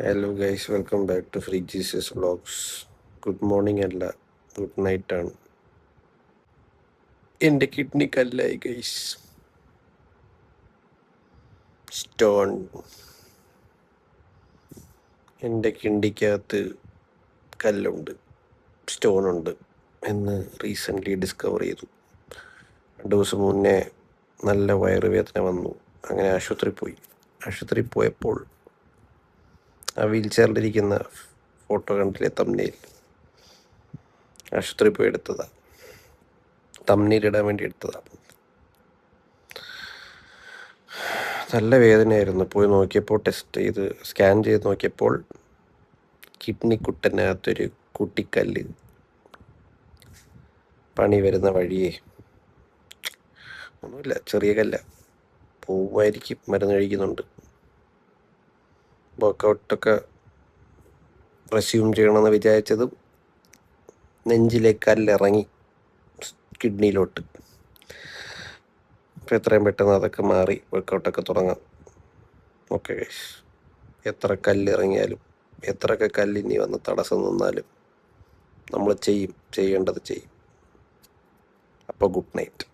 Hello guys, welcome back to free Jesus vlogs. Good morning അല്ല, good നൈറ്റാണ്. എൻ്റെ kidney കല്ലായി guys. Stone. എൻ്റെ കിഡ്നിക്കകത്ത് കല്ലുണ്ട്, സ്റ്റോണുണ്ട് എന്ന് റീസെൻ്റ്ലി ഡിസ്കവർ ചെയ്തു. 2 ദിവസം മുന്നേ നല്ല വയറുവേദന വന്നു. അങ്ങനെ ആശുപത്രി പോയപ്പോൾ ആ വീൽ ചെയറിലിരിക്കുന്ന ഫോട്ടോ കണ്ടില്ലേ, തമ്നെയിൽ. ആശുപത്രി പോയി എടുത്തതാ, തമ്നെയിൽ ഇടാൻ വേണ്ടി എടുത്തതാ. നല്ല വേദനയായിരുന്നു. പോയി നോക്കിയപ്പോൾ, ടെസ്റ്റ് ചെയ്ത് സ്കാൻ ചെയ്ത് നോക്കിയപ്പോൾ കിഡ്നി കുട്ടനകത്തൊരു കുട്ടിക്കല്ല്. പണി വരുന്ന വഴിയേ. ഒന്നുമില്ല, ചെറിയ കല്ല. പോവായിരിക്കും, മരുന്ന് കഴിക്കുന്നുണ്ട്. വർക്കൗട്ടൊക്കെ റെസ്യൂം ചെയ്യണമെന്ന് വിചാരിച്ചതും നെഞ്ചിലെ കല്ലിറങ്ങി കിഡ്നിയിലോട്ട്. അപ്പോൾ എത്രയും പെട്ടെന്ന് അതൊക്കെ മാറി വർക്കൗട്ടൊക്കെ തുടങ്ങാം. ഓക്കെ ഗൈസ്, എത്ര കല്ലിറങ്ങിയാലും എത്രയൊക്കെ കല്ലിനി വന്ന് തടസ്സം നിന്നാലും നമ്മൾ ചെയ്യേണ്ടത് ചെയ്യും. അപ്പോൾ ഗുഡ് നൈറ്റ്.